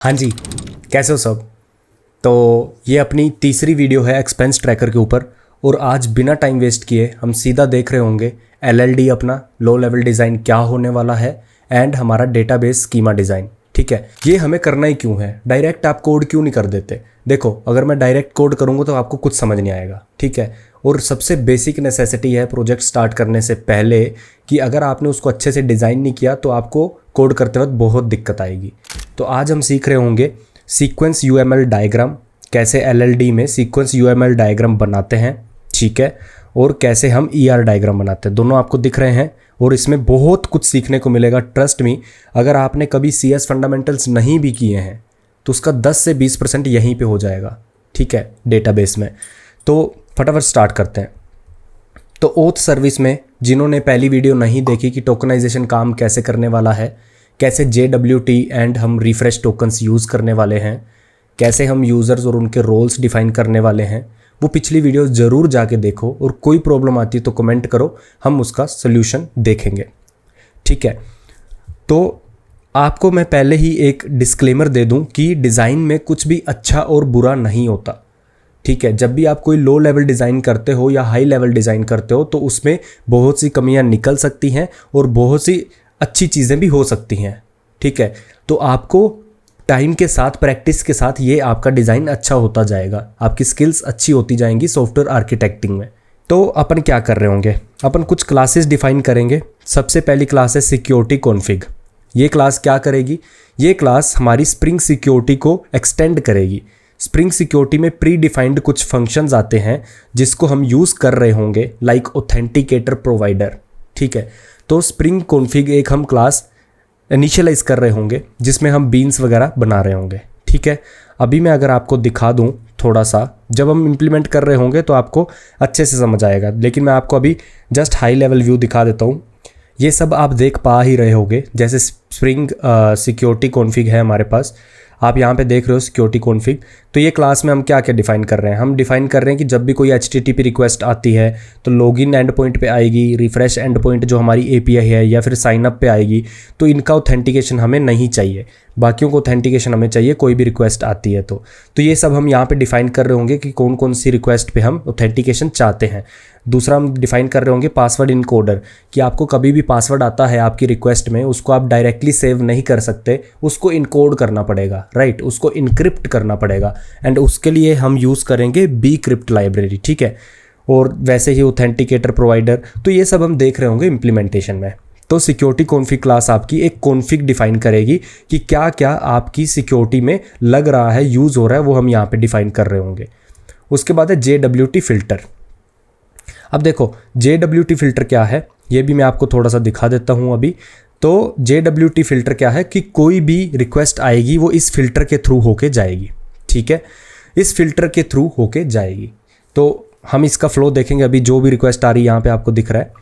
हाँ जी, कैसे हो सब। तो ये अपनी तीसरी वीडियो है एक्सपेंस ट्रैकर के ऊपर। और आज बिना टाइम वेस्ट किए हम सीधा देख रहे होंगे एलएलडी अपना लो लेवल डिज़ाइन क्या होने वाला है एंड हमारा डेटाबेस स्कीमा डिज़ाइन। ठीक है, ये हमें करना ही क्यों है, डायरेक्ट आप कोड क्यों नहीं कर देते। देखो, अगर मैं डायरेक्ट कोड करूँगा तो आपको कुछ समझ नहीं आएगा। ठीक है, और सबसे बेसिक नेसेसिटी है प्रोजेक्ट स्टार्ट करने से पहले कि अगर आपने उसको अच्छे से डिज़ाइन नहीं किया तो आपको कोड करते वक्त बहुत दिक्कत आएगी। तो आज हम सीख रहे होंगे सीक्वेंस यूएमएल डायग्राम, कैसे एलएलडी में सीक्वेंस यूएमएल डायग्राम बनाते हैं। ठीक है, और कैसे हम ईआर डायग्राम बनाते हैं, दोनों आपको दिख रहे हैं। और इसमें बहुत कुछ सीखने को मिलेगा, ट्रस्ट मी। अगर आपने कभी सीएस फंडामेंटल्स नहीं भी किए हैं तो उसका 10 से 20% यहीं पे हो जाएगा। ठीक है, डेटाबेस में। तो फटाफट स्टार्ट करते हैं। तो ओथ सर्विस में जिन्होंने पहली वीडियो नहीं देखी कि टोकनाइजेशन काम कैसे करने वाला है, कैसे JWT एंड हम रिफ्रेश टोकन्स यूज़ करने वाले हैं, कैसे हम यूज़र्स और उनके रोल्स डिफाइन करने वाले हैं, वो पिछली वीडियो ज़रूर जाके देखो। और कोई प्रॉब्लम आती है तो कमेंट करो, हम उसका सोल्यूशन देखेंगे। ठीक है, तो आपको मैं पहले ही एक डिस्क्लेमर दे दूं कि डिज़ाइन में कुछ भी अच्छा और बुरा नहीं होता। ठीक है, जब भी आप कोई लो लेवल डिज़ाइन करते हो या हाई लेवल डिज़ाइन करते हो तो उसमें बहुत सी कमियां निकल सकती हैं और बहुत सी अच्छी चीज़ें भी हो सकती हैं। ठीक है, तो आपको टाइम के साथ, प्रैक्टिस के साथ ये आपका डिज़ाइन अच्छा होता जाएगा, आपकी स्किल्स अच्छी होती जाएंगी सॉफ्टवेयर आर्किटेक्टिंग में। तो अपन क्या कर रहे होंगे, अपन कुछ क्लासेस डिफाइन करेंगे। सबसे पहली क्लास है सिक्योरिटी कॉन्फ़िग। ये क्लास क्या करेगी, ये क्लास हमारी स्प्रिंग सिक्योरिटी को एक्सटेंड करेगी। स्प्रिंग सिक्योरिटी में प्री डिफाइंड कुछ फंक्शंस आते हैं जिसको हम यूज़ कर रहे होंगे, लाइक ऑथेंटिकेटर प्रोवाइडर। ठीक है, तो स्प्रिंग कॉन्फ़िग एक हम क्लास इनिशियलाइज कर रहे होंगे जिसमें हम बीन्स वगैरह बना रहे होंगे। ठीक है, अभी मैं अगर आपको दिखा दूं थोड़ा सा, जब हम इम्प्लीमेंट कर रहे होंगे तो आपको अच्छे से समझ आएगा, लेकिन मैं आपको अभी जस्ट हाई लेवल व्यू दिखा देता हूं। ये सब आप देख पा ही रहे होंगे, जैसे स्प्रिंग सिक्योरिटी कॉन्फ़िग है हमारे पास, आप यहाँ पे देख रहे हो सिक्योरिटी कॉन्फ़िग। तो ये क्लास में हम क्या क्या डिफ़ाइन कर रहे हैं, हम डिफ़ाइन कर रहे हैं कि जब भी कोई HTTP रिक्वेस्ट आती है तो लॉगिन एंड पॉइंट पे आएगी, रिफ्रेश एंड पॉइंट जो हमारी API है, या फिर साइन अप पे आएगी। तो इनका ऑथेंटिकेशन हमें नहीं चाहिए, बाकियों को ऑथेंटिकेशन हमें चाहिए कोई भी रिक्वेस्ट आती है तो ये सब हम यहाँ पे डिफ़ाइन कर रहे होंगे कि कौन कौन सी रिक्वेस्ट पे हम ऑथेंटिकेशन चाहते हैं। दूसरा हम डिफ़ाइन कर रहे होंगे पासवर्ड इनकोडर, कि आपको कभी भी पासवर्ड आता है आपकी रिक्वेस्ट में, उसको आप डायरेक्टली सेव नहीं कर सकते, उसको इनकोड करना पड़ेगा, राइट, उसको इनक्रिप्ट करना पड़ेगा। एंड उसके लिए हम यूज़ करेंगे bcrypt लाइब्रेरी। ठीक है, और वैसे ही ऑथेंटिकेटर प्रोवाइडर। तो ये सब हम देख रहे होंगे इम्प्लीमेंटेशन में। तो सिक्योरिटी कॉन्फ़िग क्लास आपकी एक कॉन्फ़िग डिफाइन करेगी कि क्या क्या आपकी सिक्योरिटी में लग रहा है, यूज़ हो रहा है, वो हम यहाँ पे डिफाइन कर रहे होंगे। उसके बाद है JWT फ़िल्टर। अब देखो JWT फ़िल्टर क्या है, ये भी मैं आपको थोड़ा सा दिखा देता हूँ अभी। तो JWT फ़िल्टर क्या है कि कोई भी रिक्वेस्ट आएगी वो इस फ़िल्टर के थ्रू होके जाएगी। ठीक है, इस फ़िल्टर के थ्रू होके जाएगी। तो हम इसका फ़्लो देखेंगे अभी, जो भी रिक्वेस्ट आ रही है यहाँ पे आपको दिख रहा है।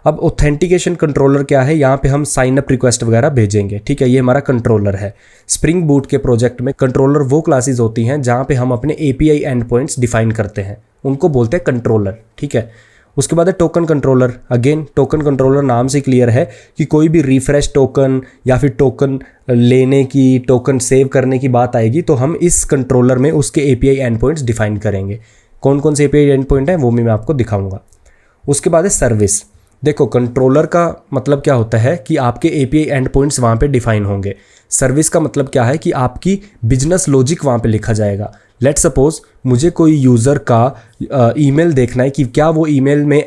अब ऑथेंटिकेशन कंट्रोलर क्या है, यहाँ पे हम साइन अप रिक्वेस्ट वगैरह भेजेंगे। ठीक है, ये हमारा कंट्रोलर है। स्प्रिंग बूट के प्रोजेक्ट में कंट्रोलर वो क्लासेस होती हैं जहाँ पे हम अपने API एंड पॉइंट्स डिफाइन करते हैं, उनको बोलते हैं कंट्रोलर। ठीक है, उसके बाद है token controller. Again token controller नाम से क्लियर है कि कोई भी रिफ्रेश टोकन या फिर टोकन लेने की, टोकन सेव करने की बात आएगी तो हम इस कंट्रोलर में उसके API एंड पॉइंट्स डिफाइन करेंगे। कौन कौन से API एंड पॉइंट है वो भी मैं आपको दिखाऊंगा। उसके बाद है सर्विस। देखो, कंट्रोलर का मतलब क्या होता है कि आपके API एंड पॉइंट्स वहाँ पे डिफाइन होंगे। सर्विस का मतलब क्या है कि आपकी बिजनेस लॉजिक वहाँ पे लिखा जाएगा। लेट सपोज मुझे कोई यूज़र का ईमेल देखना है कि क्या वो ईमेल में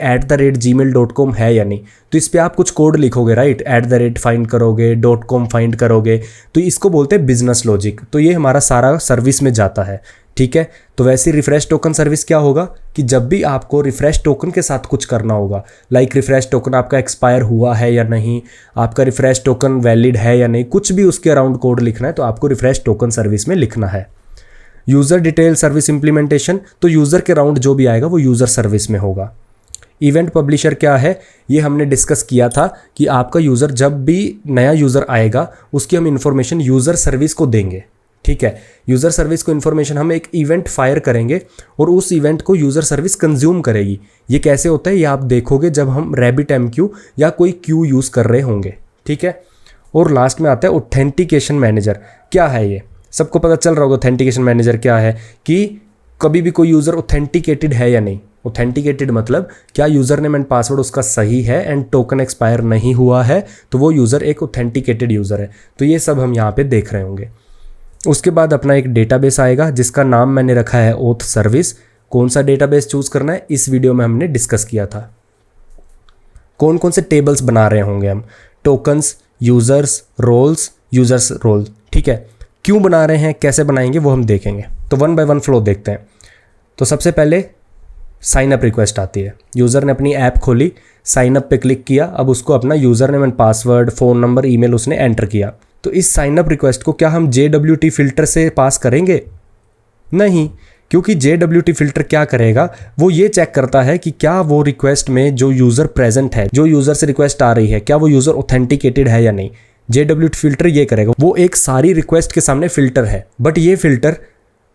@gmail.com है या नहीं, तो इस पर आप कुछ कोड लिखोगे, राइट, @ फाइंड करोगे, .com फाइंड करोगे, तो इसको बोलते हैं बिजनेस लॉजिक। तो ये हमारा सारा सर्विस में जाता है। ठीक है, तो वैसे रिफ्रेश टोकन सर्विस क्या होगा कि जब भी आपको रिफ्रेश टोकन के साथ कुछ करना होगा, लाइक रिफ्रेश टोकन आपका एक्सपायर हुआ है या नहीं, आपका रिफ्रेश टोकन वैलिड है या नहीं, कुछ भी उसके अराउंड कोड लिखना है तो आपको रिफ्रेश टोकन सर्विस में लिखना है। यूज़र डिटेल सर्विस इम्प्लीमेंटेशन, तो यूज़र के अराउंड जो भी आएगा वो यूज़र सर्विस में होगा। इवेंट पब्लिशर क्या है, ये हमने डिस्कस किया था कि आपका यूज़र जब भी नया यूज़र आएगा उसकी हम इंफॉर्मेशन यूज़र सर्विस को देंगे। ठीक है, यूज़र सर्विस को इन्फॉर्मेशन हम एक इवेंट फायर करेंगे और उस इवेंट को यूज़र सर्विस कंज्यूम करेगी। ये कैसे होता है ये आप देखोगे जब हम RabbitMQ या कोई क्यू यूज़ कर रहे होंगे। ठीक है, और लास्ट में आता है ऑथेंटिकेशन मैनेजर। क्या है ये, सबको पता चल रहा होगा ऑथेंटिकेशन मैनेजर क्या है, कि कभी भी कोई यूज़र ऑथेंटिकेटेड है या नहीं। ऑथेंटिकेटेड मतलब क्या यूज़र नेम एंड पासवर्ड उसका सही है एंड टोकन एक्सपायर नहीं हुआ है, तो वो यूज़र एक ऑथेंटिकेटेड यूज़र है। तो ये सब हम यहाँ पे देख रहे होंगे। उसके बाद अपना एक डेटाबेस आएगा जिसका नाम मैंने रखा है ओथ सर्विस। कौन सा डेटाबेस चूज़ करना है इस वीडियो में हमने डिस्कस किया था। कौन कौन से टेबल्स बना रहे होंगे हम, टोकन्स, यूज़र्स रोल्स, ठीक है। क्यों बना रहे हैं, कैसे बनाएंगे, वो हम देखेंगे। तो वन बाय वन फ्लो देखते हैं। तो सबसे पहले साइन अप रिक्वेस्ट आती है। यूज़र ने अपनी ऐप खोली, साइन अप पे क्लिक किया, अब उसको अपना user name and password, phone number, email उसने एंटर किया। तो इस साइन अप रिक्वेस्ट को क्या हम JWT फ़िल्टर से पास करेंगे? नहीं, क्योंकि JWT फ़िल्टर क्या करेगा, वो ये चेक करता है कि क्या वो रिक्वेस्ट में जो यूज़र प्रेजेंट है, जो यूज़र से रिक्वेस्ट आ रही है, क्या वो यूज़र ऑथेंटिकेटेड है या नहीं। JWT फ़िल्टर ये करेगा, वो एक सारी रिक्वेस्ट के सामने फ़िल्टर है, बट ये फ़िल्टर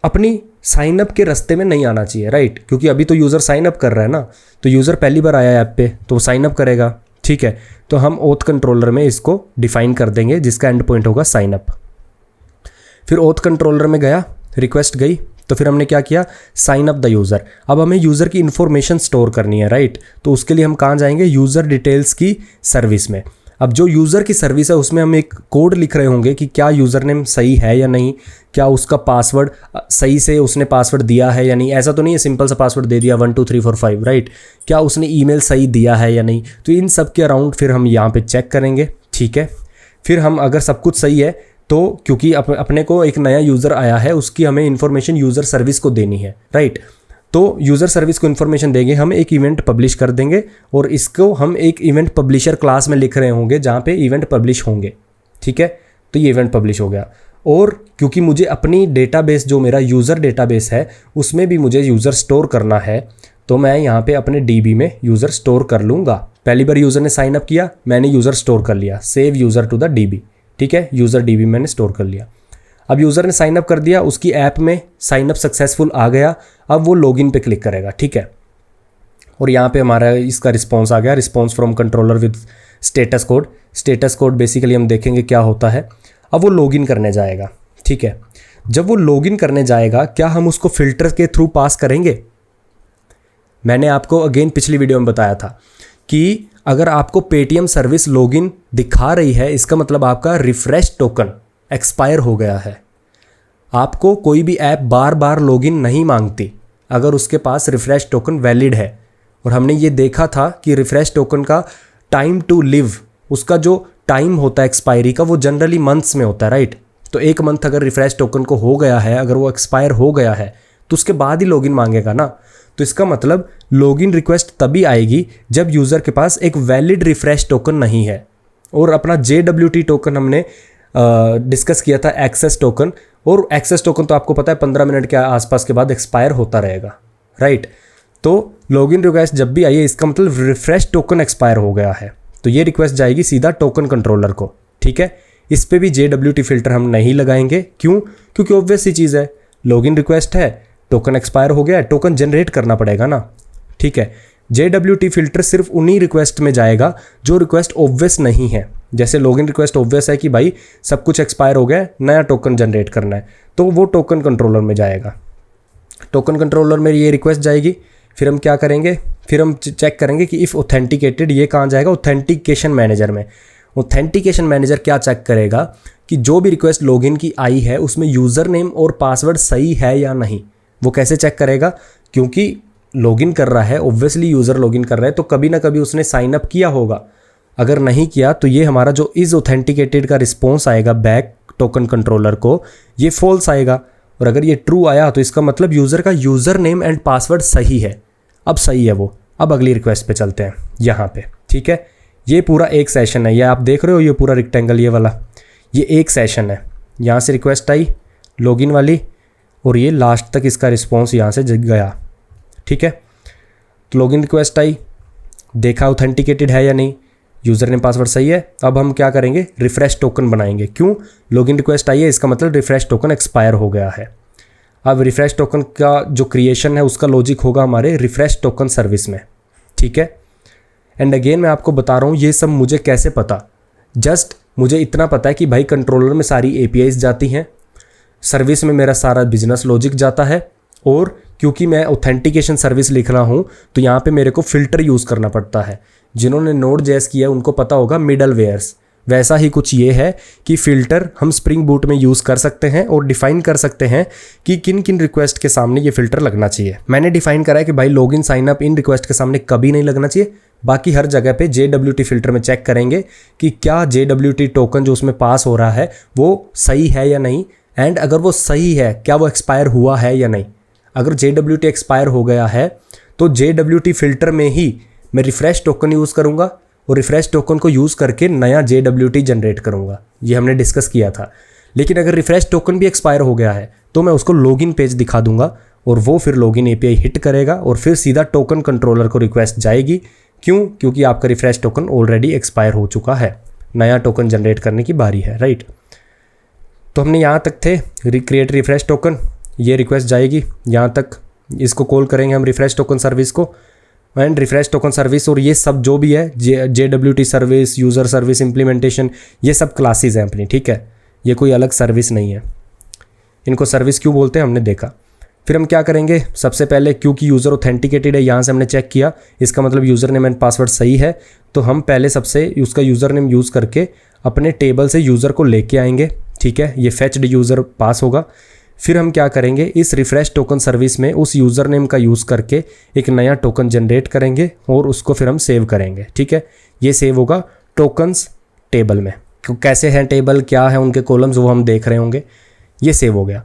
अपनी साइन अप के रास्ते में नहीं आना चाहिए, राइट। क्योंकि अभी तो यूज़र साइन अप कर रहा है ना, तो यूज़र पहली बार आया ऐप पे तो साइन अप करेगा, ठीक है। तो हम ओथ कंट्रोलर में इसको डिफाइन कर देंगे जिसका एंड पॉइंट होगा साइन अप। फिर ओथ कंट्रोलर में गया, रिक्वेस्ट गई, तो फिर हमने क्या किया, साइन अप द यूज़र। अब हमें यूज़र की इन्फॉर्मेशन स्टोर करनी है, राइट। तो उसके लिए हम कहाँ जाएंगे, यूज़र डिटेल्स की सर्विस में। अब जो यूज़र की सर्विस है उसमें हम एक कोड लिख रहे होंगे कि क्या यूज़र नेम सही है या नहीं, क्या उसका पासवर्ड सही से उसने पासवर्ड दिया है या नहीं। ऐसा तो नहीं है सिंपल सा पासवर्ड दे दिया 1 2 3 4 5, राइट। क्या उसने ईमेल सही दिया है या नहीं। तो इन सब के अराउंड फिर हम यहाँ पे चेक करेंगे, ठीक है। फिर हम अगर सब कुछ सही है तो क्योंकि अपने को एक नया यूज़र आया है, उसकी हमें इन्फॉर्मेशन यूज़र सर्विस को देनी है, राइट। तो यूज़र सर्विस को इन्फॉर्मेशन देंगे, हम एक इवेंट पब्लिश कर देंगे और इसको हम एक इवेंट पब्लिशर क्लास में लिख रहे होंगे जहाँ पे इवेंट पब्लिश होंगे, ठीक है। तो ये इवेंट पब्लिश हो गया। और क्योंकि मुझे अपनी डेटाबेस, जो मेरा यूज़र डेटाबेस है, उसमें भी मुझे यूज़र स्टोर करना है, तो मैं यहाँ पे अपने DB में यूज़र स्टोर कर लूँगा। पहली बार यूज़र ने साइन अप किया, मैंने यूज़र स्टोर कर लिया, save user to the DB, ठीक है। यूज़र DB मैंने स्टोर कर लिया। अब यूज़र ने साइन अप कर दिया, उसकी ऐप में साइन अप सक्सेसफुल आ गया। अब वो लॉगिन पे क्लिक करेगा, ठीक है। और यहाँ पे हमारा इसका रिस्पॉन्स आ गया, response from controller with status code. Status code basically हम देखेंगे क्या होता है। अब वो लॉगिन करने जाएगा, ठीक है। जब वो लॉगिन करने जाएगा, क्या हम उसको फिल्टर के थ्रू पास करेंगे? मैंने आपको अगेन पिछली वीडियो में बताया था कि अगर आपको पेटीएम सर्विस लॉगिन दिखा रही है, इसका मतलब आपका रिफ्रेश टोकन एक्सपायर हो गया है। आपको कोई भी ऐप बार बार लॉगिन नहीं मांगती अगर उसके पास रिफ्रेश टोकन वैलिड है। और हमने ये देखा था कि रिफ्रेश टोकन का टाइम टू लिव, उसका जो टाइम होता है एक्सपायरी का, वो जनरली मंथ्स में होता है, राइट। तो एक मंथ अगर रिफ्रेश टोकन को हो गया है, अगर वो एक्सपायर हो गया है, तो उसके बाद ही लॉगिन मांगेगा ना। तो इसका मतलब लॉगिन रिक्वेस्ट तभी आएगी जब यूज़र के पास एक वैलिड रिफ्रेश टोकन नहीं है। और अपना JWT टोकन हमने डिस्कस किया था, एक्सेस टोकन। और एक्सेस टोकन तो आपको पता है 15 मिनट के आसपास के बाद एक्सपायर होता रहेगा, राइट। तो लॉगिन रिक्वेस्ट जब भी आई है, इसका मतलब रिफ्रेश टोकन एक्सपायर हो गया है, तो ये रिक्वेस्ट जाएगी सीधा टोकन कंट्रोलर को, ठीक है। इस पे भी JWT फिल्टर हम नहीं लगाएंगे। क्यों? क्योंकि ऑब्वियस सी चीज़ है, लॉगिन रिक्वेस्ट है, टोकन एक्सपायर हो गया है, टोकन जनरेट करना पड़ेगा ना, ठीक है। JWT फिल्टर सिर्फ उन्हीं रिक्वेस्ट में जाएगा जो रिक्वेस्ट ऑब्वियस नहीं है। जैसे लॉगिन रिक्वेस्ट ऑब्वियस है कि भाई सब कुछ एक्सपायर हो गया है, नया टोकन जनरेट करना है, तो वो टोकन कंट्रोलर में जाएगा। टोकन कंट्रोलर में ये रिक्वेस्ट जाएगी। फिर हम क्या करेंगे, फिर हम चेक करेंगे कि इफ़ ऑथेंटिकेटेड, ये कहाँ जाएगा, ऑथेंटिकेशन मैनेजर में। ऑथेंटिकेशन मैनेजर क्या चेक करेगा कि जो भी रिक्वेस्ट लॉगिन की आई है उसमें यूज़र नेम और पासवर्ड सही है या नहीं। वो कैसे चेक करेगा? क्योंकि लॉगिन कर रहा है, ऑब्वियसली यूज़र लॉगिन कर रहा है, तो कभी ना कभी उसने साइन अप किया होगा। अगर नहीं किया तो ये हमारा जो इज़ ऑथेंटिकेटेड का रिस्पॉन्स आएगा बैक टोकन कंट्रोलर को, ये फॉल्स आएगा। और अगर ये ट्रू आया तो इसका मतलब यूज़र का यूज़र नेम एंड पासवर्ड सही है। अब सही है वो। अब अगली रिक्वेस्ट पे चलते हैं यहाँ पे, ठीक है। ये पूरा एक सेशन है, ये आप देख रहे हो, ये पूरा रेक्टेंगल ये वाला, ये एक सेशन है। यहाँ से रिक्वेस्ट आई लॉगिन वाली और ये लास्ट तक इसका रिस्पॉन्स यहाँ से गया, ठीक है। तो लॉगिन रिक्वेस्ट आई, देखा ऑथेंटिकेटेड है या नहीं, यूज़र नेम पासवर्ड सही है। अब हम क्या करेंगे, रिफ्रेश टोकन बनाएंगे। क्यों? लॉगिन रिक्वेस्ट आई है, इसका मतलब रिफ्रेश टोकन एक्सपायर हो गया है। अब रिफ्रेश टोकन का जो क्रिएशन है उसका लॉजिक होगा हमारे रिफ्रेश टोकन सर्विस में, ठीक है। एंड अगेन मैं आपको बता रहा हूँ ये सब मुझे कैसे पता, जस्ट मुझे इतना पता है कि भाई कंट्रोलर में सारी APIs जाती हैं, सर्विस में मेरा सारा बिजनेस लॉजिक जाता है, और क्योंकि मैं ऑथेंटिकेशन सर्विस लिख रहा हूँ तो यहाँ पे मेरे को फ़िल्टर यूज़ करना पड़ता है। जिन्होंने Node.js किया है उनको पता होगा मिडल वेयर्स, वैसा ही कुछ ये है कि फ़िल्टर हम स्प्रिंग बूट में यूज़ कर सकते हैं और डिफ़ाइन कर सकते हैं कि किन किन रिक्वेस्ट के सामने ये फ़िल्टर लगना चाहिए। मैंने डिफ़ाइन करा है कि भाई login sign up in request के सामने कभी नहीं लगना चाहिए, बाकी हर जगह पे JWT फ़िल्टर में चेक करेंगे कि क्या JWT टोकन जो उसमें पास हो रहा है वो सही है या नहीं, एंड अगर वो सही है क्या वो एक्सपायर हुआ है या नहीं। अगर JWT एक्सपायर हो गया है तो JWT फ़िल्टर में ही मैं रिफ़्रेश टोकन यूज़ करूँगा और रिफ़्रेश टोकन को यूज़ करके नया JWT जनरेट करूँगा, ये हमने डिस्कस किया था। लेकिन अगर रिफ़्रेश टोकन भी एक्सपायर हो गया है तो मैं उसको लॉगिन पेज दिखा दूंगा और वो फिर लॉगिन API हिट करेगा और फिर सीधा टोकन कंट्रोलर को रिक्वेस्ट जाएगी। क्यों? क्योंकि आपका रिफ़्रेश टोकन ऑलरेडी एक्सपायर हो चुका है, नया टोकन जनरेट करने की बारी है, राइट। तो हमने यहाँ तक थे, क्रिएट रिफ़्रेश टोकन, ये रिक्वेस्ट जाएगी यहाँ तक, इसको कॉल करेंगे हम रिफ़्रेश टोकन सर्विस को, एंड रिफ़्रेश टोकन सर्विस और ये सब जो भी है JWT service, user service, implementation, ये सब क्लासेस हैं अपनी, ठीक है, ये कोई अलग सर्विस नहीं है। इनको सर्विस क्यों बोलते हैं हमने देखा। फिर हम क्या करेंगे, सबसे पहले क्योंकि यूज़र ऑथेंटिकेटेड है, यहाँ से हमने चेक किया, इसका मतलब यूज़र नेम एंड पासवर्ड सही है, तो हम पहले सबसे उसका यूज़र नेम यूज़ करके अपने टेबल से यूज़र को लेके आएंगे, ठीक है, ये फेच्ड यूज़र पास होगा। फिर हम क्या करेंगे, इस रिफ़्रेश टोकन सर्विस में उस यूज़र नेम का यूज़ करके एक नया टोकन जनरेट करेंगे और उसको फिर हम सेव करेंगे, ठीक है। ये सेव होगा टोकन्स टेबल में। कैसे हैं टेबल, क्या है उनके कॉलम्स, वो हम देख रहे होंगे। ये सेव हो गया।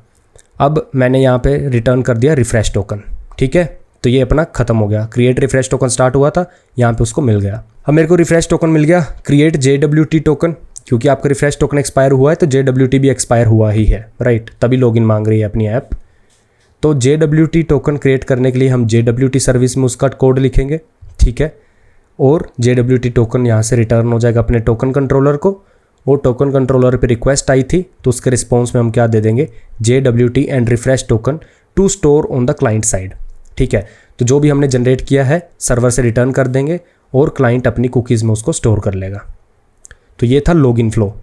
अब मैंने यहाँ पे रिटर्न कर दिया रिफ़्रेश टोकन, ठीक है, तो ये अपना ख़त्म हो गया। क्रिएट रिफ़्रेश टोकन स्टार्ट हुआ था, यहाँ पे उसको मिल गया। अब मेरे को रिफ़्रेश टोकन मिल गया। क्रिएट JWT टोकन, क्योंकि आपका रिफ़्रेश टोकन एक्सपायर हुआ है तो JWT भी एक्सपायर हुआ ही है, राइट, तभी लॉगिन मांग रही है अपनी ऐप। तो JWT टोकन क्रिएट करने के लिए हम JWT सर्विस में उसका कोड लिखेंगे, ठीक है, और JWT टोकन यहाँ से रिटर्न हो जाएगा अपने टोकन कंट्रोलर को, और टोकन कंट्रोलर पे रिक्वेस्ट आई थी तो उसके रिस्पॉन्स में हम क्या दे देंगे, JWT and refresh token to store on the client side, ठीक है। तो जो भी हमने जनरेट किया है सर्वर से रिटर्न कर देंगे और क्लाइंट अपनी कुकीज़ में उसको स्टोर कर लेगा। तो ये था लॉगिन फ्लो।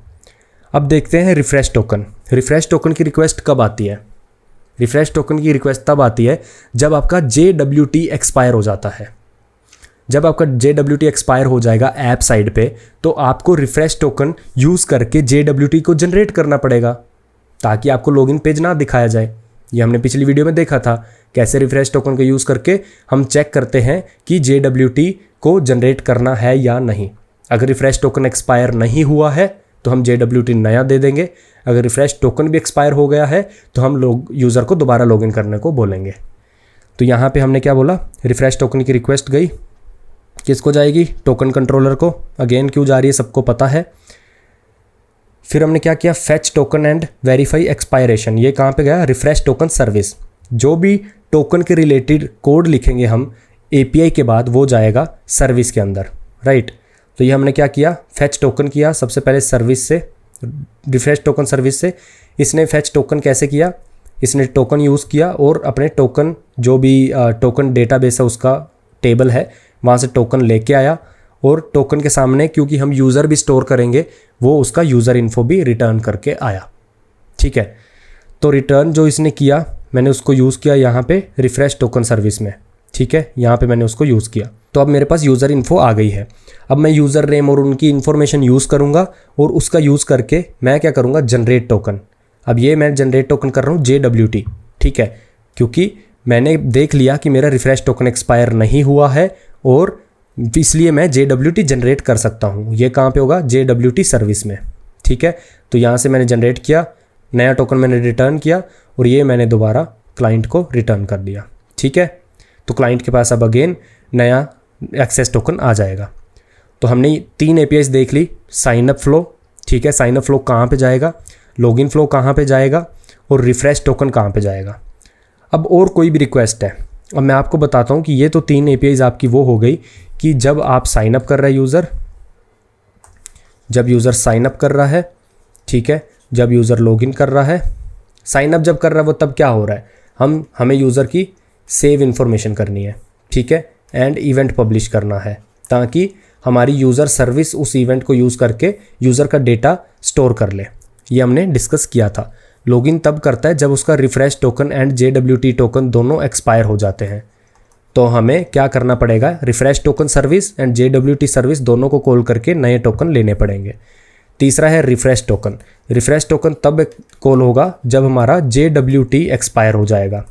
अब देखते हैं रिफ़्रेश टोकन। रिफ़्रेश टोकन की रिक्वेस्ट कब आती है? रिफ़्रेश टोकन की रिक्वेस्ट तब आती है जब आपका JWT एक्सपायर हो जाता है। जब आपका JWT एक्सपायर हो जाएगा ऐप साइड पे, तो आपको रिफ़्रेश टोकन यूज़ करके JWT को जनरेट करना पड़ेगा ताकि आपको लॉगिन पेज ना दिखाया जाए। ये हमने पिछली वीडियो में देखा था कैसे रिफ़्रेश टोकन को यूज़ करके हम चेक करते हैं कि JWT को जनरेट करना है या नहीं। अगर रिफ़्रेश टोकन एक्सपायर नहीं हुआ है तो हम JWT नया दे देंगे, अगर रिफ़्रेश टोकन भी एक्सपायर हो गया है तो हम यूज़र को दोबारा लॉगिन करने को बोलेंगे। तो यहाँ पे हमने क्या बोला, रिफ़्रेश टोकन की रिक्वेस्ट गई, किसको जाएगी, टोकन कंट्रोलर को। अगेन क्यों जा रही है सबको पता है। फिर हमने क्या किया, fetch token and verify expiration, ये कहाँ पे गया, रिफ़्रेश टोकन सर्विस। जो भी टोकन के रिलेटेड कोड लिखेंगे हम API के बाद वो जाएगा सर्विस के अंदर, राइट। तो ये हमने क्या किया, फेच टोकन किया सबसे पहले सर्विस से, रिफ़्रेश टोकन सर्विस से। इसने फेच टोकन कैसे किया, इसने टोकन यूज़ किया और अपने टोकन जो भी टोकन डेटाबेस है उसका टेबल है वहाँ से टोकन लेके आया, और टोकन के सामने क्योंकि हम यूज़र भी स्टोर करेंगे वो उसका यूज़र इन्फो भी रिटर्न करके आया, ठीक है। तो रिटर्न जो इसने किया मैंने उसको यूज़ किया यहाँ पे रिफ़्रेश टोकन सर्विस में, ठीक है, यहाँ पे मैंने उसको यूज़ किया। तो अब मेरे पास यूज़र इन्फो आ गई है। अब मैं यूज़र नेम और उनकी इन्फॉर्मेशन यूज़ करूँगा और उसका यूज़ करके मैं क्या करूँगा, जनरेट टोकन। अब ये मैं जनरेट टोकन कर रहा हूँ JWT, ठीक है, क्योंकि मैंने देख लिया कि मेरा रिफ़्रेश टोकन एक्सपायर नहीं हुआ है और इसलिए मैं JWT जनरेट कर सकता हूँ। ये कहाँ पे होगा, JWT सर्विस में, ठीक है। तो यहाँ से मैंने जनरेट किया, नया टोकन मैंने रिटर्न किया और ये मैंने दोबारा क्लाइंट को रिटर्न कर दिया, ठीक है। तो क्लाइंट के पास अब अगेन नया एक्सेस टोकन आ जाएगा। तो हमने 3 APIs देख ली, साइन अप फ्लो, ठीक है, साइन अप फ्लो कहाँ पे जाएगा, लॉगिन फ्लो कहाँ पे जाएगा और रिफ़्रेश टोकन कहाँ पे जाएगा। अब और कोई भी रिक्वेस्ट है, अब मैं आपको बताता हूँ कि ये तो 3 APIs आपकी वो हो गई कि जब आप साइन अप कर रहे हैं जब यूज़र साइन अप कर रहा है, ठीक है, जब यूज़र लॉगिन कर रहा है। साइन अप जब कर रहा है वो तब क्या हो रहा है, हमें यूज़र की सेव इन्फॉर्मेशन करनी है, ठीक है, एंड इवेंट पब्लिश करना है ताकि हमारी यूज़र सर्विस उस इवेंट को यूज़ करके यूज़र का डेटा स्टोर कर ले। ये हमने डिस्कस किया था। लॉगिन तब करता है जब उसका refresh token and JWT token दोनों एक्सपायर हो जाते हैं। तो हमें क्या करना पड़ेगा, refresh token service and JWT service दोनों को कॉल करके नए टोकन लेने पड़ेंगे। तीसरा है रिफ्रेश टोकन। रिफ्रेश टोकन तब कॉल होगा जब हमारा JWT एक्सपायर हो जाएगा।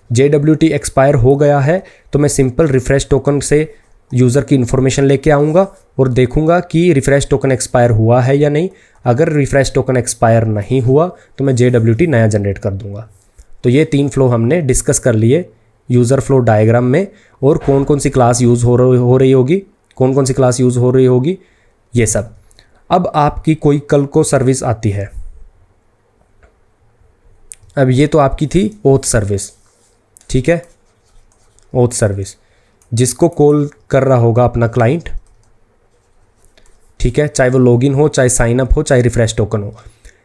JWT एक्सपायर हो गया है तो मैं सिंपल रिफ्रेश टोकन से यूज़र की इन्फॉर्मेशन लेके आऊँगा और देखूँगा कि रिफ्रेश टोकन एक्सपायर हुआ है या नहीं। अगर रिफ्रेश टोकन एक्सपायर नहीं हुआ तो मैं JWT नया जनरेट कर दूँगा। तो ये 3 फ्लो हमने डिस्कस कर लिए यूज़र फ्लो डायग्राम में, और कौन कौन सी क्लास यूज़ हो रही होगी, कौन कौन सी क्लास यूज़ हो रही होगी, ये सब। अब आपकी कोई कल को सर्विस आती है, अब ये तो आपकी थी ओथ सर्विस, ठीक है, ओथ सर्विस जिसको कॉल कर रहा होगा अपना क्लाइंट, ठीक है, चाहे वो लॉगिन हो, चाहे साइन अप हो, चाहे रिफ्रेश टोकन हो।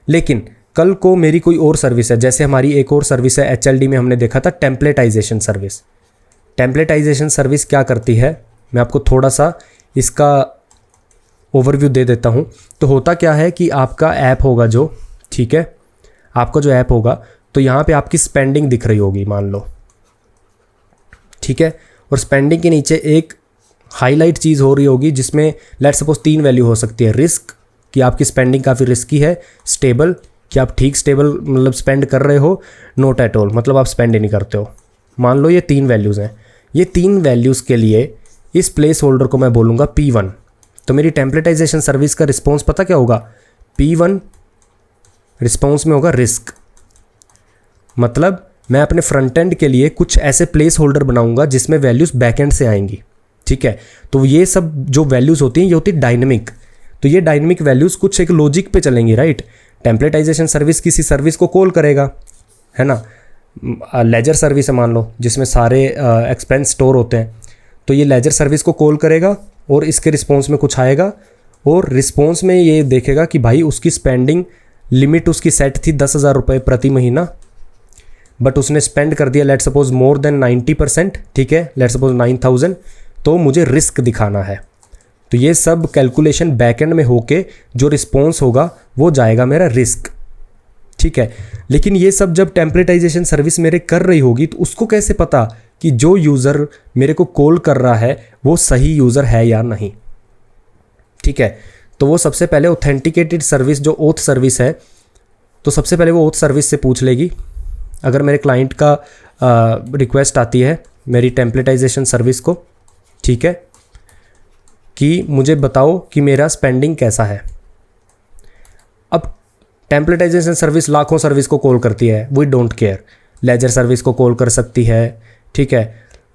लेकिन कल को मेरी कोई और सर्विस है, जैसे हमारी एक और सर्विस है HLD में हमने देखा था टेम्पलेटाइजेशन सर्विस। टेम्पलेटाइजेशन सर्विस क्या करती है, मैं आपको थोड़ा सा इसका ओवरव्यू दे देता हूँ। तो होता क्या है कि आपका ऐप होगा जो, ठीक है, आपका जो ऐप होगा तो यहाँ पे आपकी स्पेंडिंग दिख रही होगी मान लो, ठीक है, और स्पेंडिंग के नीचे एक हाईलाइट चीज़ हो रही होगी जिसमें लेट्स सपोज 3 वैल्यू हो सकती है। रिस्क कि आपकी स्पेंडिंग काफ़ी रिस्की है, स्टेबल कि आप ठीक स्टेबल मतलब स्पेंड कर रहे हो, नॉट एट ऑल मतलब आप स्पेंड ही नहीं करते हो। मान लो ये 3 वैल्यूज़ हैं। ये 3 वैल्यूज़ के लिए इस प्लेस होल्डर को मैं बोलूँगा P1। तो मेरी टेम्पलेटाइजेशन सर्विस का रिस्पॉन्स पता क्या होगा, P1 रिस्पॉन्स में होगा रिस्क। मतलब मैं अपने फ्रंट एंड के लिए कुछ ऐसे प्लेस होल्डर बनाऊंगा जिसमें वैल्यूज़ बैक एंड से आएंगी, ठीक है। तो ये सब जो वैल्यूज़ होती हैं ये होती है डायनेमिक। तो ये डायनेमिक वैल्यूज़ कुछ एक लॉजिक पे चलेंगी, राइट। टेम्पलेटाइजेशन सर्विस किसी सर्विस को कॉल करेगा, है ना। लेजर सर्विस है मान लो जिसमें सारे एक्सपेंस स्टोर होते हैं, तो ये लेजर सर्विस को कॉल करेगा और इसके रिस्पॉन्स में कुछ आएगा, और रिस्पॉन्स में ये देखेगा कि भाई उसकी स्पेंडिंग लिमिट उसकी सेट थी 10,000 रुपये प्रति महीना, बट उसने स्पेंड कर दिया लेट सपोज मोर देन 90%, ठीक है, लेट सपोज 9,000, तो मुझे रिस्क दिखाना है। तो ये सब कैलकुलेशन बैकएंड में होके जो रिस्पॉन्स होगा वो जाएगा मेरा रिस्क, ठीक है। लेकिन ये सब जब टेम्पलेटाइजेशन सर्विस मेरे कर रही होगी तो उसको कैसे पता कि जो यूज़र मेरे को कॉल कर रहा है वो सही यूज़र है या नहीं, ठीक है। तो वो सबसे पहले ऑथेंटिकेटेड सर्विस जो ओथ सर्विस है, तो सबसे पहले वो ओथ सर्विस से पूछ लेगी। अगर मेरे क्लाइंट का रिक्वेस्ट आती है मेरी टेम्पलेटाइजेशन सर्विस को, ठीक है, कि मुझे बताओ कि मेरा स्पेंडिंग कैसा है। अब टेम्पलेटाइजेशन सर्विस लाखों सर्विस को कॉल करती है, we don't care. Ledger service को कॉल कर सकती है, ठीक है,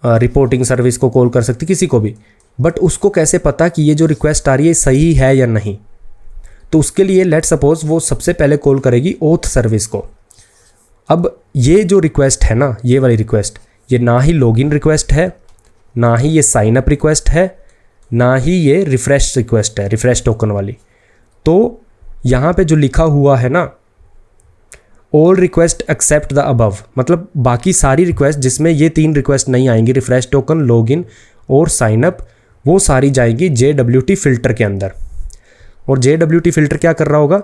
रिपोर्टिंग सर्विस को कॉल कर सकती, किसी को भी, बट उसको कैसे पता कि ये जो रिक्वेस्ट आ रही है सही है या नहीं। तो उसके लिए लेट सपोज वो सबसे पहले कॉल करेगी ओथ सर्विस को। अब ये जो रिक्वेस्ट है ना, ये वाली रिक्वेस्ट, ये ना ही लॉगिन रिक्वेस्ट है, ना ही ये साइन अप रिक्वेस्ट है, ना ही ये रिफ्रेश रिक्वेस्ट है, रिफ्रेश टोकन वाली। तो यहाँ पे जो लिखा हुआ है ना, all request except the above, मतलब बाकी सारी रिक्वेस्ट जिसमें ये 3 रिक्वेस्ट नहीं आएंगी, रिफ्रेश टोकन, लॉगिन और साइन अप, वो सारी जाएंगी JWT फ़िल्टर के अंदर। और JWT फ़िल्टर क्या कर रहा होगा,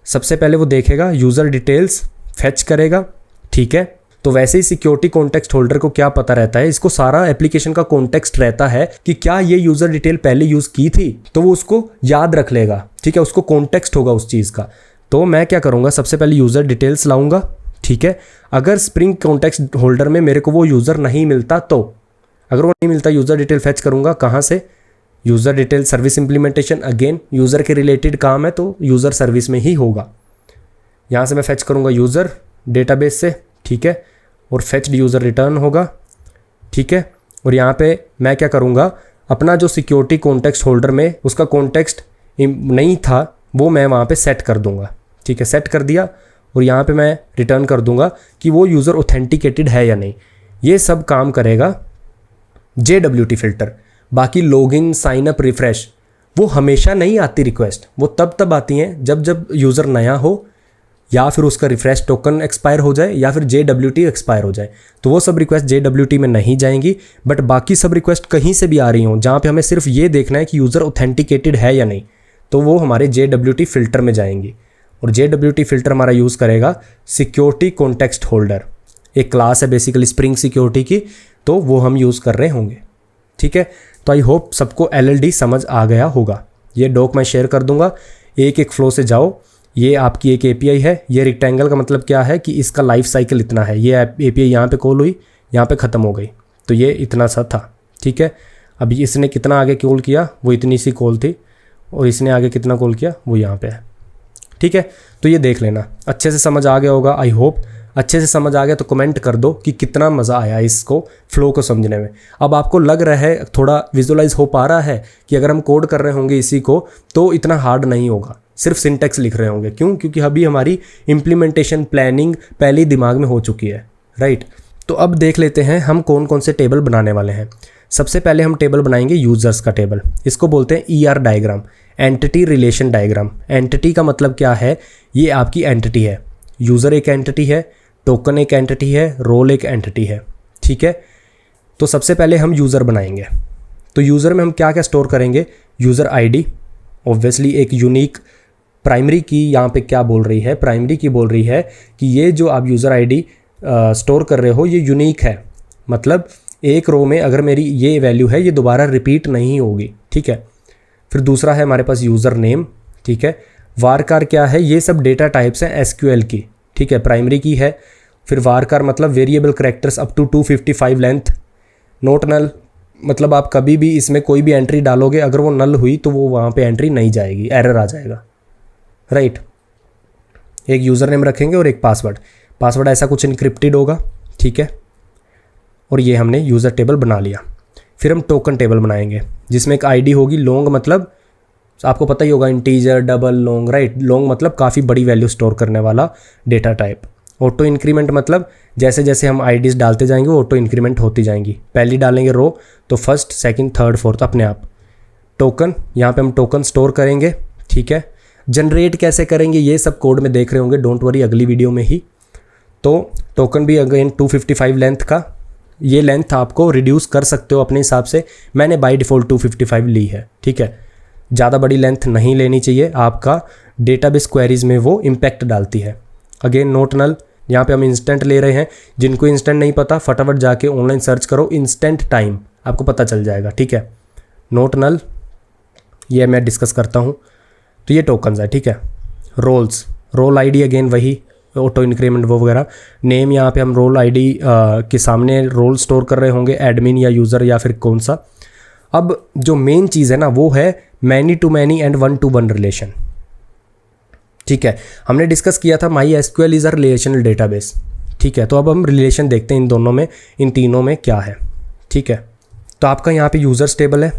सबसे पहले वो देखेगा यूज़र डिटेल्स फेच करेगा, ठीक है। तो वैसे ही सिक्योरिटी कॉन्टेक्स्ट होल्डर को क्या पता रहता है, इसको सारा एप्लीकेशन का कॉन्टेक्स्ट रहता है कि क्या ये यूज़र डिटेल पहले यूज़ की थी, तो वो उसको याद रख लेगा, ठीक है, उसको कॉन्टेक्स्ट होगा उस चीज़ का। तो मैं क्या करूँगा, सबसे पहले यूज़र डिटेल्स लाऊंगा, ठीक है। अगर स्प्रिंग कॉन्टेक्स्ट होल्डर में मेरे को वो यूज़र नहीं मिलता, तो अगर वो नहीं मिलता यूज़र डिटेल फेच करूँगा कहाँ से, user detail service implementation, again user के रिलेटेड काम है तो यूज़र सर्विस में ही होगा। यहाँ से मैं फेच करूँगा यूज़र डेटाबेस से, ठीक है, और फेच्ड यूज़र रिटर्न होगा, ठीक है। और यहाँ पे मैं क्या करूँगा, अपना जो सिक्योरिटी कॉन्टेक्स्ट होल्डर में उसका कॉन्टेक्स्ट नहीं था वो मैं वहाँ पे सेट कर दूँगा, ठीक है, सेट कर दिया। और यहाँ पे मैं रिटर्न कर दूँगा कि वो यूज़र ऑथेंटिकेटेड है या नहीं। ये सब काम करेगा JWT फ़िल्टर। बाकी लॉगिन, साइन अप, रिफ्रेश वो हमेशा नहीं आती रिक्वेस्ट, वो तब आती हैं जब यूज़र नया हो, या फिर उसका रिफ्रेश टोकन एक्सपायर हो जाए, या फिर JWT एक्सपायर हो जाए। तो वो सब रिक्वेस्ट JWT में नहीं जाएंगी, बट बाकी सब रिक्वेस्ट कहीं से भी आ रही हों जहाँ पे हमें सिर्फ ये देखना है कि यूज़र ऑथेंटिकेटेड है या नहीं, तो वो हमारे JWT फ़िल्टर में जाएंगी। और JWT फ़िल्टर हमारा यूज़ करेगा सिक्योरिटी कॉन्टेक्स्ट होल्डर, एक क्लास है बेसिकली स्प्रिंग सिक्योरिटी की, तो वो हम यूज़ कर रहे होंगे। ठीक है, तो आई होप सबको LLD समझ आ गया होगा। ये डॉक मैं शेयर कर दूंगा, एक एक फ्लो से जाओ। ये आपकी एक API है, ये रेक्टेंगल का मतलब क्या है कि इसका लाइफ साइकिल इतना है। ये API यहाँ पे कॉल हुई, यहाँ पे ख़त्म हो गई, तो ये इतना सा था। ठीक है, अभी इसने कितना आगे कॉल किया, वो इतनी सी कॉल थी, और इसने आगे कितना कॉल किया वो यहाँ पे है। ठीक है, तो ये देख लेना, अच्छे से समझ आ गया होगा। आई होप अच्छे से समझ आ गया तो कमेंट कर दो कि कितना मज़ा आया इसको फ्लो को समझने में। अब आपको लग रहा है, थोड़ा विजुअलाइज हो पा रहा है कि अगर हम कोड कर रहे होंगे इसी को तो इतना हार्ड नहीं होगा, सिर्फ सिंटेक्स लिख रहे होंगे। क्यों? क्योंकि अभी हमारी इम्प्लीमेंटेशन प्लानिंग पहले ही दिमाग में हो चुकी है, राइट। तो अब देख लेते हैं हम कौन कौन से टेबल बनाने वाले हैं। सबसे पहले हम टेबल बनाएंगे यूज़र्स का टेबल, इसको बोलते हैं ER diagram, entity relation diagram. Entity का मतलब क्या है, ये आपकी एंटिटी है, यूज़र एक एंटिटी है, टोकन एक एंटिटी है, रोल एक एंटिटी है। ठीक है, तो सबसे पहले हम यूज़र बनाएंगे। तो यूज़र में हम क्या क्या स्टोर करेंगे, यूज़र ID, ऑब्वियसली एक यूनिक प्राइमरी की, यहाँ पे क्या बोल रही है, प्राइमरी की बोल रही है कि ये जो आप यूज़र ID स्टोर कर रहे हो ये यूनिक है, मतलब एक रो में अगर मेरी ये वैल्यू है ये दोबारा रिपीट नहीं होगी। ठीक है, फिर दूसरा है हमारे पास यूज़र नेम। ठीक है, वारकार क्या है, ये सब डेटा टाइप्स हैं SQL की। ठीक है, प्राइमरी की है। फिर वारकार मतलब variable characters up to 255 length. Not null मतलब आप कभी भी इसमें कोई भी एंट्री डालोगे, अगर वो नल हुई तो वो वहाँ पे एंट्री नहीं जाएगी, एरर आ जाएगा, राइट। एक यूज़र नेम रखेंगे और एक पासवर्ड। पासवर्ड ऐसा कुछ इनक्रिप्टेड होगा। ठीक है, और ये हमने यूज़र टेबल बना लिया। फिर हम टोकन टेबल बनाएंगे जिसमें एक ID होगी। लॉन्ग मतलब आपको पता ही होगा, integer, double, long, right. Long मतलब काफ़ी बड़ी वैल्यू स्टोर करने वाला डेटा टाइप। ऑटो इंक्रीमेंट मतलब जैसे जैसे हम IDs डालते जाएंगे वो ऑटो इंक्रीमेंट होती जाएंगी। पहली डालेंगे रो तो फर्स्ट, सेकंड, थर्ड, फोर्थ अपने आप। टोकन, यहाँ पे हम टोकन स्टोर करेंगे। ठीक है, जनरेट कैसे करेंगे ये सब कोड में देख रहे होंगे, डोंट वरी, अगली वीडियो में ही। तो टोकन भी अगेन 255 लेंथ का, ये लेंथ आपको रिड्यूस कर सकते हो अपने हिसाब से। मैंने बाय डिफ़ॉल्ट 255 ली है। ठीक है, ज़्यादा बड़ी लेंथ नहीं लेनी चाहिए, आपका डेटाबेस क्वेरीज में वो इम्पैक्ट डालती है। अगेन नोट नल, यहाँ पे हम इंस्टेंट ले रहे हैं। जिनको इंस्टेंट नहीं पता फटाफट जाके ऑनलाइन सर्च करो इंस्टेंट टाइम, आपको पता चल जाएगा। ठीक है, नोट नल ये मैं डिस्कस करता हूँ। तो ये टोकन्स है। ठीक है, रोल्स, रोल ID अगेन वही ऑटो इंक्रीमेंट वो वगैरह। नेम, यहाँ पे हम रोल ID के सामने रोल स्टोर कर रहे होंगे, एडमिन या यूज़र या फिर कौन सा। अब जो मेन चीज़ है ना वो है many to many and one to one relation. ठीक है, हमने डिस्कस किया था MySQL is a relational database. ठीक है, तो अब हम रिलेशन देखते हैं इन दोनों में, इन तीनों में क्या है। ठीक है, तो आपका यहाँ पे यूज़र्स टेबल है।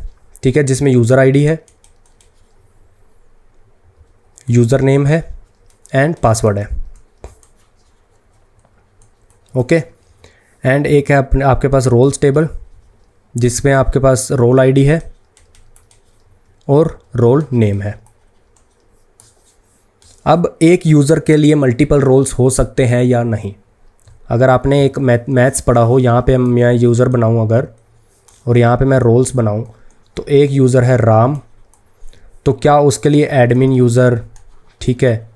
ठीक है, जिसमें यूज़र ID है, यूज़र नेम है एंड पासवर्ड है। ओके, एंड एक है आपके पास रोल्स टेबल जिसमें आपके पास रोल ID है और रोल नेम है। अब एक यूज़र के लिए मल्टीपल रोल्स हो सकते हैं या नहीं। अगर आपने एक मैथ्स पढ़ा हो, यहाँ पे मैं यूज़र बनाऊँ अगर, और यहाँ पे मैं रोल्स बनाऊँ, तो एक यूज़र है राम, तो क्या उसके लिए एडमिन यूज़र, ठीक है,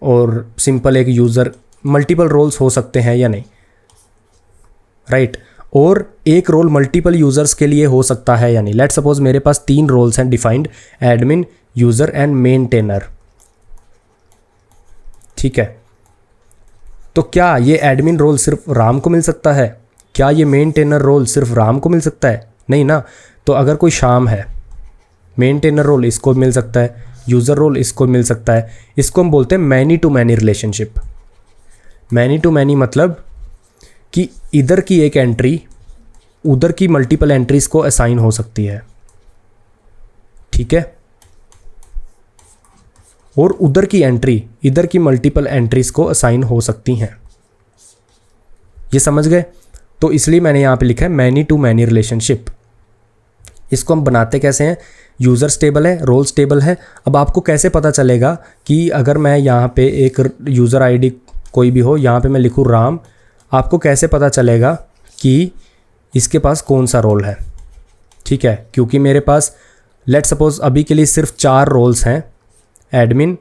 और सिंपल एक यूज़र, मल्टीपल रोल्स हो सकते हैं या नहीं, राइट। और एक रोल मल्टीपल यूज़र्स के लिए हो सकता है या नहीं। लेट सपोज मेरे पास 3 रोल्स हैं defined, admin, user and maintainer. ठीक है, तो क्या ये एडमिन रोल सिर्फ राम को मिल सकता है? क्या ये मेंटेनर रोल सिर्फ राम को मिल सकता है? नहीं ना। तो अगर कोई शाम है, मेंटेनर रोल इसको मिल सकता है, यूज़र रोल इसको मिल सकता है। इसको हम बोलते हैं many to many relationship. Many to many मतलब कि इधर की एक एंट्री उधर की मल्टीपल एंट्रीज को असाइन हो सकती है। ठीक है, और उधर की एंट्री इधर की मल्टीपल एंट्रीज को असाइन हो सकती हैं। ये समझ गए? तो इसलिए मैंने यहाँ पे लिखा है मैनी टू मैनी रिलेशनशिप। इसको हम बनाते कैसे हैं? यूज़र्स टेबल है, रोल्स टेबल है। अब आपको कैसे पता चलेगा कि अगर मैं यहाँ पे एक यूज़र ID कोई भी हो, यहाँ पे मैं लिखूँ राम, आपको कैसे पता चलेगा कि इसके पास कौन सा रोल है? ठीक है, क्योंकि मेरे पास लेट सपोज अभी के लिए सिर्फ 4 रोल्स हैं, एडमिन,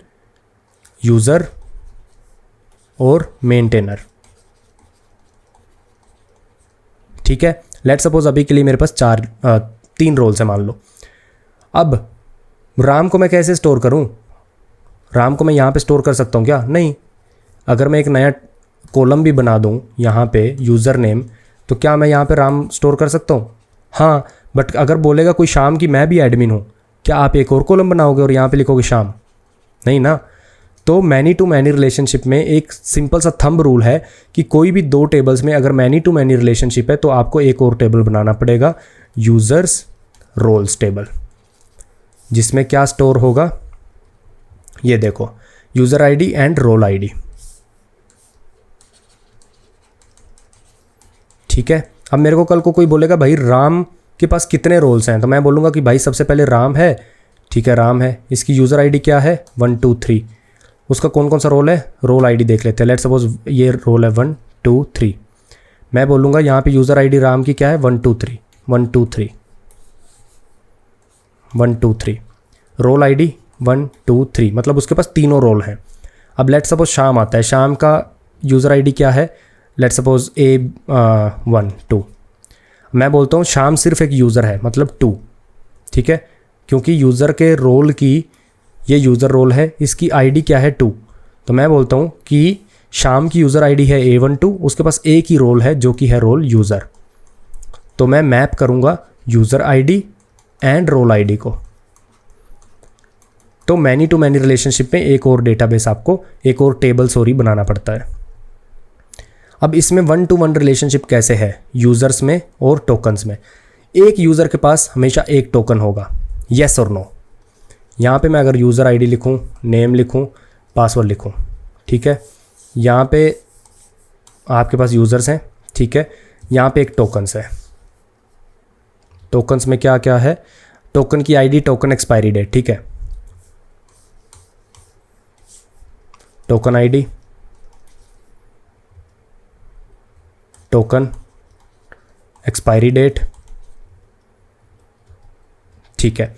यूज़र और मेंटेनर। ठीक है, लेट सपोज अभी के लिए मेरे पास 3 रोल्स हैं मान लो। अब राम को मैं कैसे स्टोर करूं? राम को मैं यहाँ पे स्टोर कर सकता हूँ क्या? नहीं। अगर मैं एक नया कॉलम भी बना दूँ यहाँ पे यूज़र नेम, तो क्या मैं यहाँ पे राम स्टोर कर सकता हूँ? हाँ, बट अगर बोलेगा कोई शाम की मैं भी एडमिन हूँ, क्या आप एक और कॉलम बनाओगे और यहाँ पे लिखोगे शाम? नहीं ना। तो मैनी टू मैनी रिलेशनशिप में एक सिंपल सा थंब रूल है कि कोई भी 2 टेबल्स में अगर मैनी टू मैनी रिलेशनशिप है तो आपको एक और टेबल बनाना पड़ेगा, यूज़र्स रोल्स टेबल, जिसमें क्या स्टोर होगा? ये देखो, user ID and role ID. ठीक है, अब मेरे को कल को कोई बोलेगा भाई राम के पास कितने रोल्स हैं, तो मैं बोलूँगा कि भाई सबसे पहले राम है। ठीक है, राम है, इसकी यूज़र आईडी क्या है? 1 2 3। उसका कौन कौन सा रोल है? रोल आईडी देख लेते हैं। लेट सपोज ये रोल है 1 2 3। मैं बोलूँगा यहाँ पे यूज़र आईडी राम की क्या है? 1 2 3 1 2 3 1 2 3। रोल आईडी 1 2 3, मतलब उसके पास तीनों रोल हैं। अब लेट सपोज शाम आता है, शाम का यूज़र आईडी क्या है? Let suppose A1 2। मैं बोलता हूँ शाम सिर्फ एक यूज़र है, मतलब 2। ठीक है, क्योंकि यूज़र के रोल की, ये यूज़र रोल है, इसकी आईडी क्या है? 2। तो मैं बोलता हूँ कि शाम की यूज़र आईडी है A1 2, उसके पास एक ही रोल है जो कि है रोल यूज़र। तो मैं मैप करूँगा user ID and role ID को। तो मैनी टू मैनी रिलेशनशिप में एक और डेटाबेस आपको, एक और टेबल बनाना पड़ता है। अब इसमें 1 to 1 रिलेशनशिप कैसे है? यूज़र्स में और टोकन्स में। एक यूज़र के पास हमेशा एक टोकन होगा, येस और नो। यहाँ पे मैं अगर यूज़र आईडी लिखूँ, नेम लिखूँ, पासवर्ड लिखूँ, ठीक है, यहाँ पे आपके पास यूज़र्स हैं। ठीक है, यहाँ पे एक टोकन्स है। टोकन्स में क्या क्या है? टोकन की आईडी, टोकन एक्सपायरी डेट। ठीक है, token ID, token expiry date. ठीक है,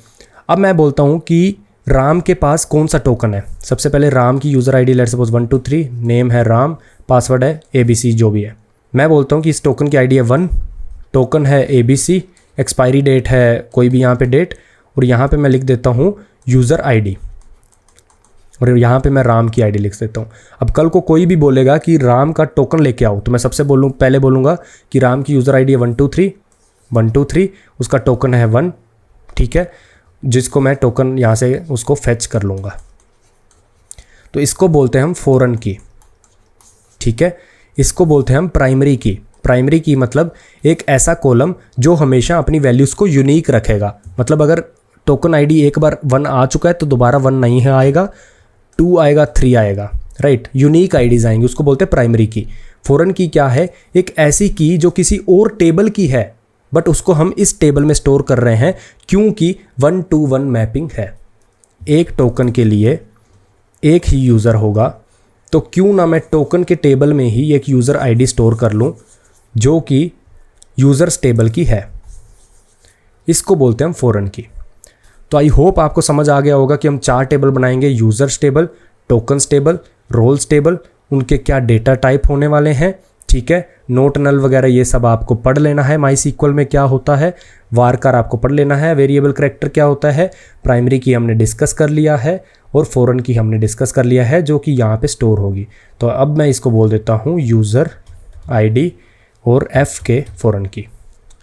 अब मैं बोलता हूं कि राम के पास कौन सा टोकन है। सबसे पहले राम की user ID let's suppose 1 2 3, name है राम, पासवर्ड है ABC जो भी है। मैं बोलता हूं कि इस टोकन की आईडी है 1, टोकन है ABC, एक्सपायरी डेट है कोई भी यहाँ पे डेट, और यहाँ पे मैं लिख देता हूँ यूज़र आईडी, और यहाँ पे मैं राम की आईडी लिख देता हूँ। अब कल को कोई भी बोलेगा कि राम का टोकन लेके आओ, तो मैं सबसे पहले बोलूँगा कि राम की यूज़र आईडी है 1 2 3 1 2 3, उसका टोकन है 1। ठीक है, जिसको मैं टोकन यहाँ से उसको फेच कर लूँगा। तो इसको बोलते हैं हम फॉरेन की। ठीक है, इसको बोलते हैं हम प्राइमरी की। प्राइमरी की मतलब एक ऐसा कॉलम जो हमेशा अपनी वैल्यूज़ को यूनिक रखेगा। मतलब अगर टोकन आईडी एक बार 1 आ चुका है तो दोबारा 1 नहीं है आएगा, 2 आएगा, 3 आएगा, राइट। यूनिक आईडीज आएंगी, उसको बोलते हैं प्राइमरी की। फॉरेन की क्या है? एक ऐसी की जो किसी और टेबल की है, बट उसको हम इस टेबल में स्टोर कर रहे हैं क्योंकि 1 to 1 मैपिंग है। एक टोकन के लिए एक ही यूज़र होगा, तो क्यों ना मैं टोकन के टेबल में ही एक यूज़र आईडी स्टोर कर लूँ जो कि यूज़र्स टेबल की है। इसको बोलते हैं हम फॉरेन की। तो आई होप आपको समझ आ गया होगा कि हम 4 टेबल बनाएंगे, users table, tokens table, roles table, उनके क्या डेटा टाइप होने वाले हैं। ठीक है, नोट नल वगैरह ये सब आपको पढ़ लेना है। MySQL में क्या होता है, वारकार आपको पढ़ लेना है, वेरिएबल कैरेक्टर क्या होता है, प्राइमरी की हमने डिस्कस कर लिया है, और फॉरेन की हमने डिस्कस कर लिया है जो कि यहाँ पे स्टोर होगी। तो अब मैं इसको बोल देता हूँ यूज़र आईडी और F के फॉरेन की।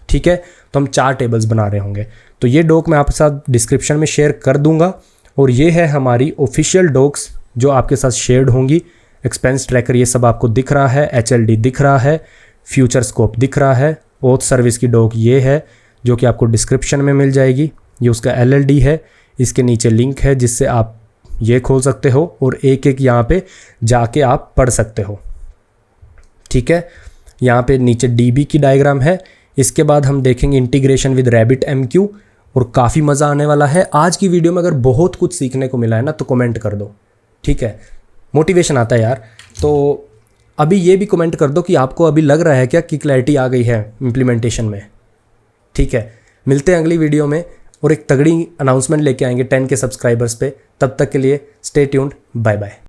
ठीक है, तो हम 4 टेबल्स बना रहे होंगे। तो ये डॉक मैं आपके साथ डिस्क्रिप्शन में शेयर कर दूंगा, और ये है हमारी ऑफिशियल डॉक्स जो आपके साथ शेयर्ड होंगी। एक्सपेंस ट्रैकर ये सब आपको दिख रहा है, HLD दिख रहा है, फ्यूचर स्कोप दिख रहा है, ओथ सर्विस की डॉक ये है जो कि आपको डिस्क्रिप्शन में मिल जाएगी। ये उसका LLD है, इसके नीचे लिंक है जिससे आप ये खोल सकते हो और एक एक यहाँ पे जाके आप पढ़ सकते हो। ठीक है, यहाँ पे नीचे DB की डायग्राम है। इसके बाद हम देखेंगे इंटीग्रेशन विद RabbitMQ, और काफ़ी मज़ा आने वाला है। आज की वीडियो में अगर बहुत कुछ सीखने को मिला है ना तो कमेंट कर दो। ठीक है, मोटिवेशन आता है यार। तो अभी ये भी कमेंट कर दो कि आपको अभी लग रहा है क्या कि क्लैरिटी आ गई है इम्प्लीमेंटेशन में। ठीक है, मिलते हैं अगली वीडियो में, और एक तगड़ी अनाउंसमेंट लेके आएंगे 10K सब्सक्राइबर्स पे। तब तक के लिए स्टे ट्यून्ड, बाय बाय।